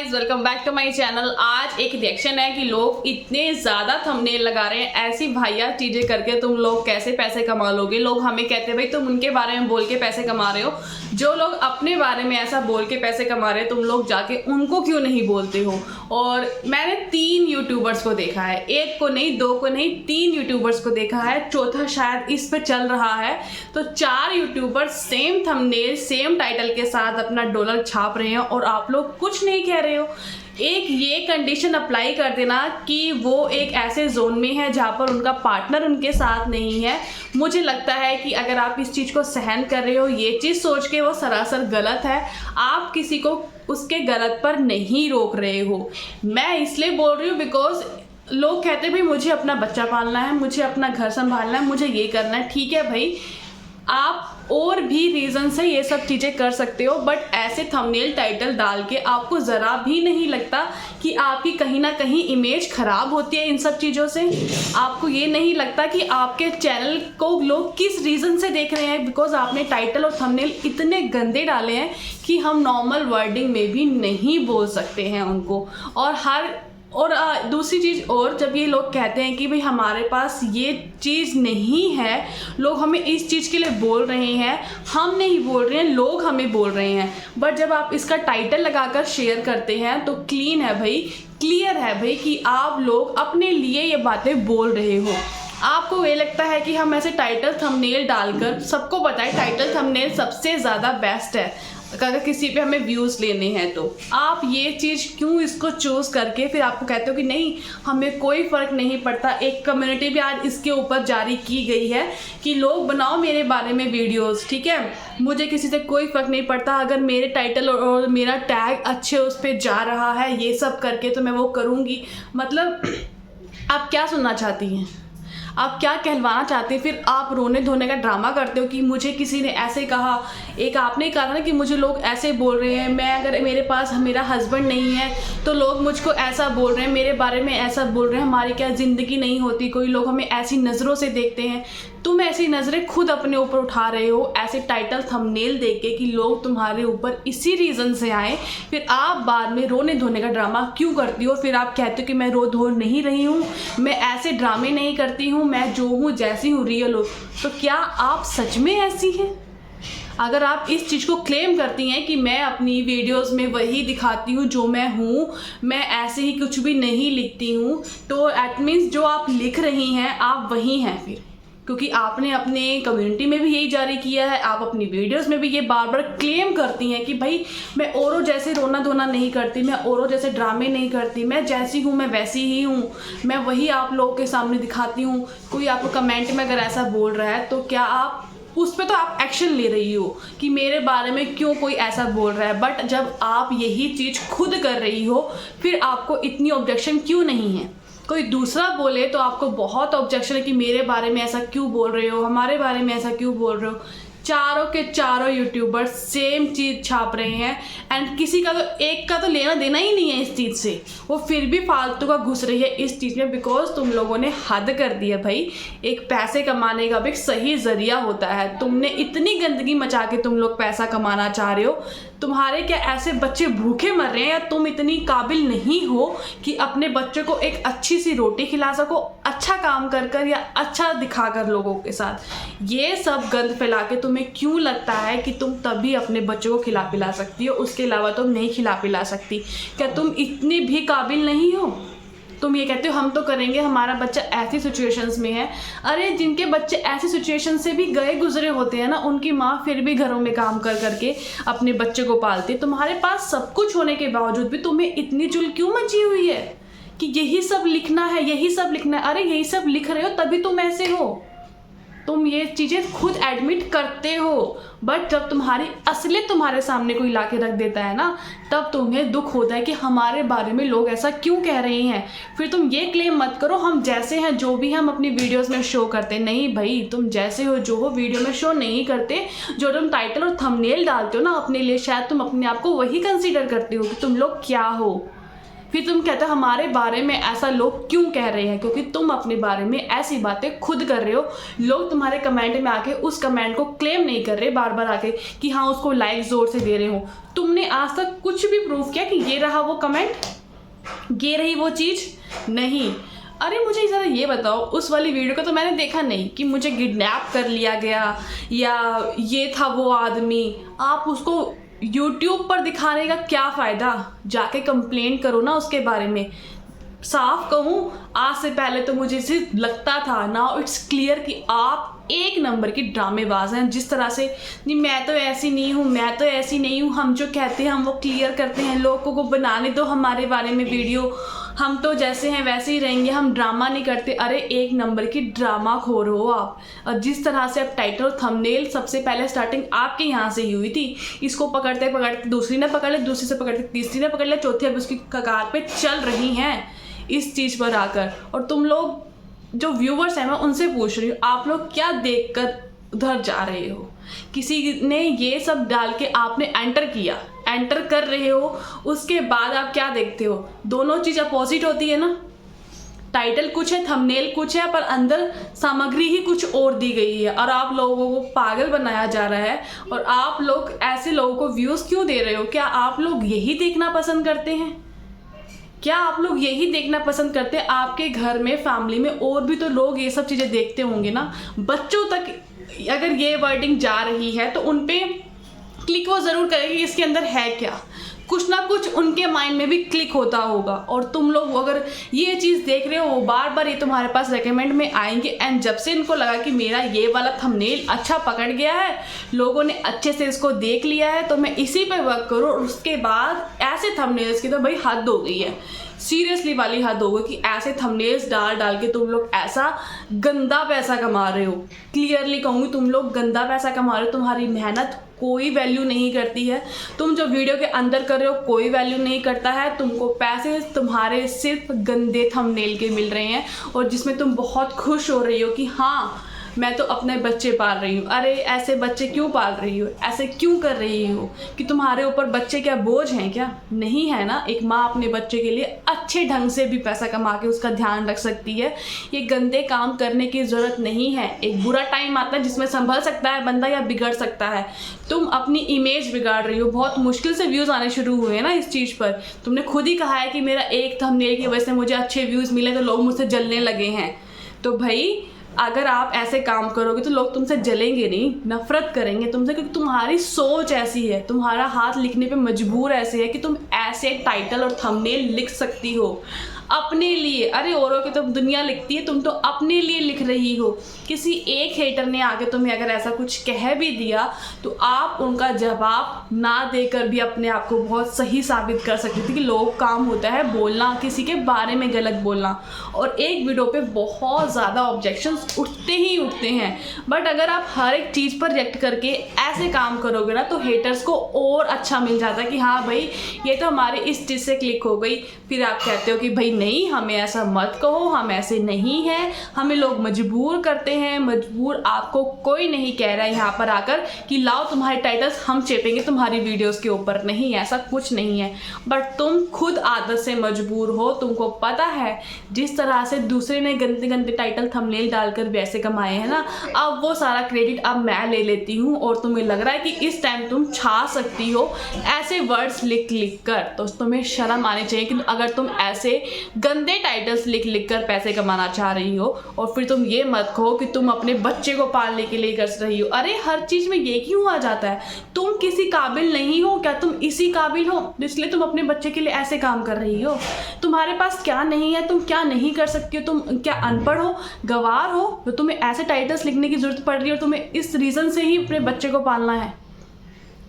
Guys, welcome back to my channel. आज एक reaction है कि लोग इतने ज़्यादा थंबनेल लगा रहे हैं, ऐसी वाहियात चीज़ें करके तुम लोग कैसे पैसे कमा लोगे। लोग हमें कहते हैं भाई तुम उनके बारे में बोल के पैसे कमा रहे हो। जो लोग अपने बारे में ऐसा बोल के पैसे कमा रहे हैं, तुम लोग जाके उनको क्यों नहीं बोलते हो। और मैंने 3 यूट्यूबर्स को देखा है, 1 को नहीं, 2 को नहीं, 3 यूट्यूबर्स को देखा है, चौथा शायद इस पे चल रहा है। तो 4 YouTubers same thumbnail same title के साथ अपना डॉलर छाप रहे हैं और आप लोग कुछ नहीं कह रहे हो। एक ये कंडीशन अप्लाई कर देना कि वो एक ऐसे जोन में है जहाँ पर उनका पार्टनर उनके साथ नहीं है। मुझे लगता है कि अगर आप इस चीज़ को सहन कर रहे हो, ये चीज़ सोच के, वो सरासर गलत है। आप किसी को उसके गलत पर नहीं रोक रहे हो। मैं इसलिए बोल रही हूँ बिकॉज लोग कहते हैं भाई मुझे अपना बच्चा पालना है, मुझे अपना घर संभालना है, मुझे ये करना है। ठीक है भाई, आप और भी रीज़न से ये सब चीज़ें कर सकते हो, बट ऐसे थंबनेल टाइटल डाल के आपको ज़रा भी नहीं लगता कि आपकी कहीं ना कहीं इमेज ख़राब होती है इन सब चीज़ों से। आपको ये नहीं लगता कि आपके चैनल को लोग किस रीज़न से देख रहे हैं, बिकॉज आपने टाइटल और थंबनेल इतने गंदे डाले हैं कि हम नॉर्मल वर्डिंग में भी नहीं बोल सकते हैं उनको। और दूसरी चीज़, और जब ये लोग कहते हैं कि भाई हमारे पास ये चीज़ नहीं है, लोग हमें इस चीज़ के लिए बोल रहे हैं, हम नहीं बोल रहे हैं, लोग हमें बोल रहे हैं। बट जब आप इसका टाइटल लगाकर शेयर करते हैं तो क्लीन है भाई, क्लियर है भाई कि आप लोग अपने लिए ये बातें बोल रहे हो। आपको ये लगता है कि हम ऐसे टाइटल थंबनेल डालकर, सबको पता है टाइटल थंबनेल सबसे ज़्यादा बेस्ट है अगर किसी पे हमें व्यूज़ लेने हैं। तो आप ये चीज़ क्यों इसको चूज़ करके फिर आपको कहते हो कि नहीं हमें कोई फ़र्क नहीं पड़ता। एक कम्युनिटी भी आज इसके ऊपर जारी की गई है कि लोग बनाओ मेरे बारे में वीडियोस, ठीक है, मुझे किसी से कोई फ़र्क नहीं पड़ता। अगर मेरे टाइटल और मेरा टैग अच्छे उस पर जा रहा है ये सब करके तो मैं वो करूँगी। मतलब आप क्या सुनना चाहती हैं, आप क्या कहलवाना चाहते हैं। फिर आप रोने धोने का ड्रामा करते हो कि मुझे किसी ने ऐसे कहा। एक आपने कहा था ना कि मुझे लोग ऐसे बोल रहे हैं, मैं अगर मेरे पास मेरा हस्बैंड नहीं है तो लोग मुझको ऐसा बोल रहे हैं, मेरे बारे में ऐसा बोल रहे हैं, हमारी क्या ज़िंदगी नहीं होती, कोई लोग हमें ऐसी नज़रों से देखते हैं। तुम ऐसी नज़रें खुद अपने ऊपर उठा रहे हो ऐसे टाइटल थंबनेल देख के कि लोग तुम्हारे ऊपर इसी रीज़न से आए। फिर आप बाद में रोने धोने का ड्रामा क्यों करती हो। फिर आप कहते हो कि मैं रो धो नहीं रही हूँ, मैं ऐसे ड्रामे नहीं करती हूँ, मैं जो हूँ जैसी हूँ रियल हूँ। तो क्या आप सच में ऐसी हैं? अगर आप इस चीज़ को क्लेम करती हैं कि मैं अपनी वीडियोस में वही दिखाती हूँ जो मैं हूँ, मैं ऐसे ही कुछ भी नहीं लिखती हूँ, तो एट मीन्स जो आप लिख रही हैं आप वही हैं फिर, क्योंकि आपने अपने कम्युनिटी में भी यही जारी किया है, आप अपनी वीडियोस में भी ये बार बार क्लेम करती हैं कि भाई मैं औरों जैसे रोना धोना नहीं करती, मैं औरों जैसे ड्रामे नहीं करती, मैं जैसी हूँ मैं वैसी ही हूँ, मैं वही आप लोगों के सामने दिखाती हूँ। कोई आपको कमेंट में अगर ऐसा बोल रहा है तो क्या आप उस पर तो आप एक्शन ले रही हो कि मेरे बारे में क्यों कोई ऐसा बोल रहा है। बट जब आप यही चीज़ खुद कर रही हो फिर आपको इतनी ऑब्जेक्शन क्यों नहीं है। कोई दूसरा बोले तो आपको बहुत ऑब्जेक्शन है कि मेरे बारे में ऐसा क्यों बोल रहे हो, हमारे बारे में ऐसा क्यों बोल रहे हो। चारों के चारों यूट्यूबर्स सेम चीज़ छाप रहे हैं एंड किसी का तो एक का तो लेना देना ही नहीं है इस चीज़ से, वो फिर भी फालतू का घुस रही है इस चीज़ में। बिकॉज तुम लोगों ने हद कर दी है भाई। एक पैसे कमाने का भी एक सही ज़रिया होता है। तुमने इतनी गंदगी मचा के तुम लोग पैसा कमाना चाह रहे हो। तुम्हारे क्या ऐसे बच्चे भूखे मर रहे हैं या तुम इतनी काबिल नहीं हो कि अपने बच्चे को एक अच्छी सी रोटी खिला सको, अच्छा काम कर कर या अच्छा दिखाकर लोगों के साथ। ये सब गंद फैला के तुम्हें क्यों लगता है कि तुम तभी अपने बच्चों को खिला पिला सकती हो, उसके अलावा तुम नहीं खिला पिला सकती। क्या तुम इतनी भी काबिल नहीं हो? तुम ये कहते हो हम तो करेंगे, हमारा बच्चा ऐसी सिचुएशंस में है। अरे जिनके बच्चे ऐसी सिचुएशन से भी गए गुजरे होते हैं ना, उनकी माँ फिर भी घरों में काम कर करके अपने बच्चे को पालती है। तुम्हारे पास सब कुछ होने के बावजूद भी तुम्हें इतनी चुल क्यों मची हुई है कि यही सब लिखना है, यही सब लिखना है। अरे यही सब लिख रहे हो तभी तुम ऐसे हो, तुम ये चीज़ें खुद एडमिट करते हो। बट जब तुम्हारी असलियत तुम्हारे सामने कोई ला के रख देता है ना, तब तुम्हें दुख होता है कि हमारे बारे में लोग ऐसा क्यों कह रहे हैं। फिर तुम ये क्लेम मत करो हम जैसे हैं जो भी हम अपनी वीडियोस में शो करते। नहीं भाई, तुम जैसे हो जो हो वीडियो में शो नहीं करते। जो तुम टाइटल और थंबनेल डालते हो ना अपने लिए, शायद तुम अपने आप को वही कंसीडर करते हो कि तुम लोग क्या हो। फिर तुम कहते हो हमारे बारे में ऐसा लोग क्यों कह रहे हैं, क्योंकि तुम अपने बारे में ऐसी बातें खुद कर रहे हो। लोग तुम्हारे कमेंट में आके उस कमेंट को क्लेम नहीं कर रहे बार बार आके कि हाँ उसको लाइक जोर से दे रहे हो। तुमने आज तक कुछ भी प्रूफ किया कि ये रहा वो कमेंट, ये रही वो चीज़? नहीं। अरे मुझे ज़रा ये बताओ, उस वाली वीडियो को तो मैंने देखा नहीं कि मुझे किडनैप कर लिया गया या ये था वो आदमी। आप उसको YouTube पर दिखाने का क्या फ़ायदा? जाके कंप्लेन करो ना उसके बारे में। साफ कहूँ, आज से पहले तो मुझे सिर्फ लगता था, नाउ इट्स क्लियर कि आप एक नंबर की ड्रामेबाज हैं। जिस तरह से नहीं मैं तो ऐसी नहीं हूँ, मैं तो ऐसी नहीं हूँ, हम जो कहते हैं हम वो क्लियर करते हैं, लोगों को बनाने दो हमारे बारे में वीडियो, हम तो जैसे हैं वैसे ही रहेंगे, हम ड्रामा नहीं करते। अरे एक नंबर की ड्रामा खोर हो आप। और जिस तरह से अब टाइटल और थंबनेल, सबसे पहले स्टार्टिंग आपके यहाँ से ही हुई थी। इसको पकड़ते पकड़ते दूसरी ने पकड़ लिया, दूसरी से पकड़ते तीसरी ने पकड़ लिया, चौथी अब उसकी कगार पे चल रही हैं इस चीज़ पर आकर। और तुम लोग जो व्यूवर्स हैं, मैं उनसे पूछ रही हूँ, आप लोग क्या देखकर उधर जा रहे हो? किसी ने ये सब डाल के आपने एंटर कर रहे हो, उसके बाद आप क्या देखते हो? दोनों चीज़ अपोजिट होती है ना। टाइटल कुछ है, थंबनेल कुछ है, पर अंदर सामग्री ही कुछ और दी गई है और आप लोगों को पागल बनाया जा रहा है। और आप लोग ऐसे लोगों को व्यूज़ क्यों दे रहे हो? क्या आप लोग यही देखना पसंद करते हैं? क्या आप लोग यही देखना पसंद करते हैं? आपके घर में, फैमिली में और भी तो लोग ये सब चीज़ें देखते होंगे ना। बच्चों तक अगर ये वर्डिंग जा रही है तो उन पे क्लिक वो ज़रूर करेंगे कि इसके अंदर है क्या। कुछ ना कुछ उनके माइंड में भी क्लिक होता होगा। और तुम लोग अगर ये चीज़ देख रहे हो, बार बार ये तुम्हारे पास रेकमेंड में आएंगे। एंड जब से इनको लगा कि मेरा ये वाला थंबनेल अच्छा पकड़ गया है, लोगों ने अच्छे से इसको देख लिया है, तो मैं इसी पे वर्क करूँ। और उसके बाद ऐसे थंबनेल्स की तो भाई हद हो गई है, सीरियसली वाली हद हो गई कि ऐसे थंबनेल्स डाल के तुम लोग ऐसा गंदा पैसा कमा रहे हो। क्लियरली कहूँगी, तुम लोग गंदा पैसा कमा रहे हो। तुम्हारी मेहनत कोई वैल्यू नहीं करती है। तुम जो वीडियो के अंदर कर रहे हो कोई वैल्यू नहीं करता है। तुमको पैसे तुम्हारे सिर्फ गंदे थंबनेल के मिल रहे हैं और जिसमें तुम बहुत खुश हो रही हो कि हाँ मैं तो अपने बच्चे पाल रही हूँ। अरे ऐसे बच्चे क्यों पाल रही हो? ऐसे क्यों कर रही हो कि तुम्हारे ऊपर बच्चे क्या बोझ हैं क्या? नहीं है ना। एक माँ अपने बच्चे के लिए अच्छे ढंग से भी पैसा कमा के उसका ध्यान रख सकती है। ये गंदे काम करने की ज़रूरत नहीं है। एक बुरा टाइम आता है जिसमें संभल सकता है बंदा या बिगड़ सकता है। तुम अपनी इमेज बिगाड़ रही हो। बहुत मुश्किल से व्यूज़ आने शुरू हुए हैं ना इस चीज़ पर। तुमने खुद ही कहा है कि मेरा एक थंबनेल की वजह से मुझे अच्छे व्यूज़ मिले तो लोग मुझसे जलने लगे हैं। तो भाई अगर आप ऐसे काम करोगे तो लोग तुमसे जलेंगे नहीं, नफरत करेंगे तुमसे, क्योंकि तुम्हारी सोच ऐसी है, तुम्हारा हाथ लिखने पे मजबूर ऐसे है कि तुम ऐसे टाइटल और थंबनेल लिख सकती हो अपने लिए। अरे औरों की तो दुनिया लिखती है, तुम तो अपने लिए लिख रही हो। किसी एक हेटर ने आके तुम्हें अगर ऐसा कुछ कह भी दिया तो आप उनका जवाब ना देकर भी अपने आप को बहुत सही साबित कर सकती थी कि लोग काम होता है बोलना, किसी के बारे में गलत बोलना। और एक वीडियो पे बहुत ज़्यादा ऑब्जेक्शंस उठते ही उठते हैं, बट अगर आप हर एक चीज़ पर रिएक्ट करके ऐसे काम करोगे ना तो हेटर्स को और अच्छा मिल जाता है कि हाँ भाई ये तो हमारे इस चीज़ से क्लिक हो गई। फिर आप कहते हो कि भाई नहीं हमें ऐसा मत कहो, हम ऐसे नहीं हैं, हमें लोग मजबूर करते हैं। मजबूर आपको कोई नहीं कह रहा है यहाँ पर आकर कि लाओ तुम्हारे टाइटल्स हम चेपेंगे तुम्हारी वीडियोस के ऊपर। नहीं, ऐसा कुछ नहीं है, बट तुम खुद आदत से मजबूर हो। तुमको पता है जिस तरह से दूसरे ने गंदे गंदे टाइटल थंबनेल डालकर वैसे कमाए हैं ना, अब वो सारा क्रेडिट अब मैं ले लेती हूँ। और तुम्हें लग रहा है कि इस टाइम तुम छा सकती हो ऐसे वर्ड्स लिख कर, तो तुम्हें शर्म आनी चाहिए कि अगर तुम ऐसे गंदे टाइटल्स लिख कर पैसे कमाना चाह रही हो। और फिर तुम ये मत कहो कि तुम अपने बच्चे को पालने के लिए कर रही हो। अरे हर चीज़ में ये क्यों आ जाता है? तुम किसी काबिल नहीं हो क्या? तुम इसी काबिल हो इसलिए तुम अपने बच्चे के लिए ऐसे काम कर रही हो। तुम्हारे पास क्या नहीं है? तुम क्या नहीं कर सकती हो? तुम क्या अनपढ़ हो, गवार हो तो तुम्हें ऐसे टाइटल्स लिखने की जरूरत पड़ रही है और तुम्हें इस रीज़न से ही अपने बच्चे को पालना है?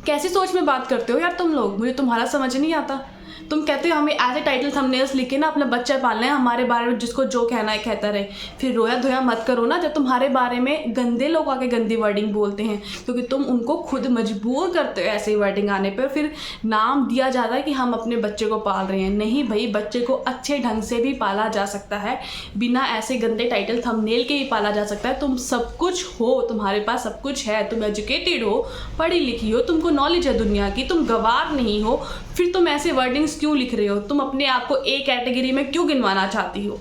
कैसी सोच में बात करते हो यार तुम लोग? मुझे तुम्हारा समझ नहीं आता। तुम कहते हो हमें ऐसे टाइटल थंबनेल्स लिख के ना अपना बच्चा पालना है, हमारे बारे में जिसको जो कहना है कहता रहे। फिर रोया धोया मत करो ना जब तुम्हारे बारे में गंदे लोग आके गंदी वर्डिंग बोलते हैं, क्योंकि तुम उनको खुद मजबूर करते हो ऐसे वर्डिंग आने पर। फिर नाम दिया जाता है कि हम अपने बच्चे को पाल रहे हैं। नहीं भाई, बच्चे को अच्छे ढंग से भी पाला जा सकता है, बिना ऐसे गंदे टाइटल थंबनेल के ही पाला जा सकता है। तुम सब कुछ हो, तुम्हारे पास सब कुछ है, तुम एजुकेटेड हो, पढ़ी लिखी हो, तुमको नॉलेज है दुनिया की, तुम गवार नहीं हो, फिर तुम ऐसे वर्डिंग्स क्यों लिख रहे हो? तुम अपने आप को ए कैटेगरी में क्यों गिनवाना चाहती हो?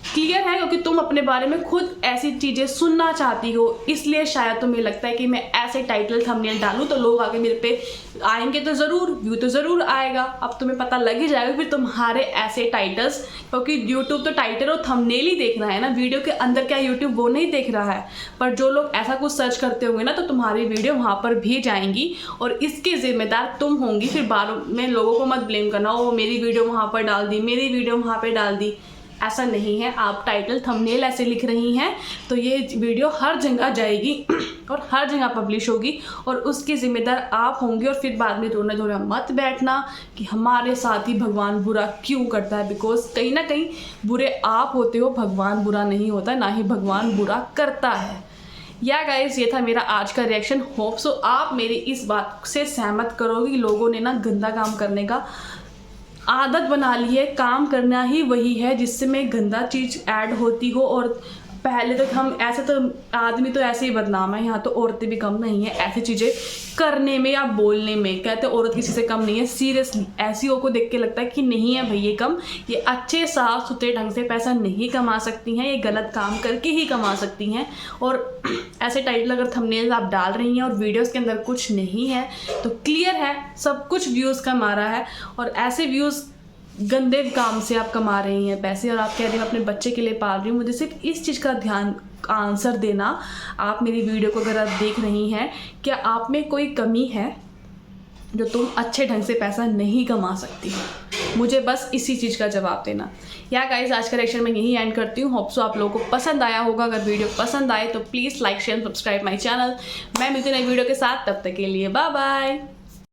क्लियर है, क्योंकि तुम अपने बारे में खुद ऐसी चीज़ें सुनना चाहती हो, इसलिए शायद तुम्हें लगता है कि मैं ऐसे टाइटल थंबनेल डालूं तो लोग आगे मेरे पे आएंगे, तो ज़रूर व्यू तो ज़रूर आएगा। अब तुम्हें पता लग ही जाएगा फिर तुम्हारे ऐसे टाइटल्स, क्योंकि यूट्यूब तो टाइटल और थंबनेल ही देख रहा है ना, वीडियो के अंदर क्या यूट्यूब वो नहीं देख रहा है। पर जो लोग ऐसा कुछ सर्च करते होंगे ना, तो तुम्हारी वीडियो वहाँ पर भी जाएंगी और इसके जिम्मेदार तुम होंगी। फिर बाद में लोगों को मत ब्लेम करना, ओ मेरी वीडियो वहाँ पर डाल दी, मेरी वीडियो वहाँ पर डाल दी। ऐसा नहीं है, आप टाइटल थंबनेल ऐसे लिख रही हैं तो ये वीडियो हर जगह जाएगी और हर जगह पब्लिश होगी और उसके ज़िम्मेदार आप होंगे। और फिर बाद में रोना धोना मत बैठना कि हमारे साथ ही भगवान बुरा क्यों करता है, बिकॉज कहीं ना कहीं बुरे आप होते हो, भगवान बुरा नहीं होता, ना ही भगवान बुरा करता है। या गाइस, ये था मेरा आज का रिएक्शन। होप सो आप मेरी इस बात से सहमत करोगे कि लोगों ने ना गंदा काम करने का आदत बना ली है। काम करना ही वही है जिससे गंदा चीज़ ऐड होती हो। और पहले तो हम ऐसे तो आदमी तो ऐसे ही बदनाम है, यहाँ तो औरतें भी कम नहीं है ऐसी चीज़ें करने में या बोलने में। कहते औरत किसी से कम नहीं है, सीरियसली ऐसी को देख के लगता है कि नहीं है भाई ये कम, ये अच्छे साफ सुथरे ढंग से पैसा नहीं कमा सकती हैं, ये गलत काम करके ही कमा सकती हैं। और ऐसे टाइटल अगर थंबनेल्स आप डाल रही हैं और वीडियोज़ के अंदर कुछ नहीं है तो क्लियर है सब कुछ व्यूज़ कमा रहा है। और ऐसे व्यूज़ गंदे काम से आप कमा रही हैं पैसे, और आप कह रही हैं अपने बच्चे के लिए पाल रही हूँ। मुझे सिर्फ इस चीज़ का ध्यान आंसर देना, आप मेरी वीडियो को अगर आप देख रही हैं, क्या आप में कोई कमी है जो तुम अच्छे ढंग से पैसा नहीं कमा सकती हो? मुझे बस इसी चीज़ का जवाब देना। या गाइस, आज का रिएक्शन मैं यही एंड करती हूँ। होप सो आप लोगों को पसंद आया होगा। अगर वीडियो पसंद आए तो please like share subscribe my channel. मैं मिलती हूँ नई वीडियो के साथ, तब तक के लिए बाय बाय।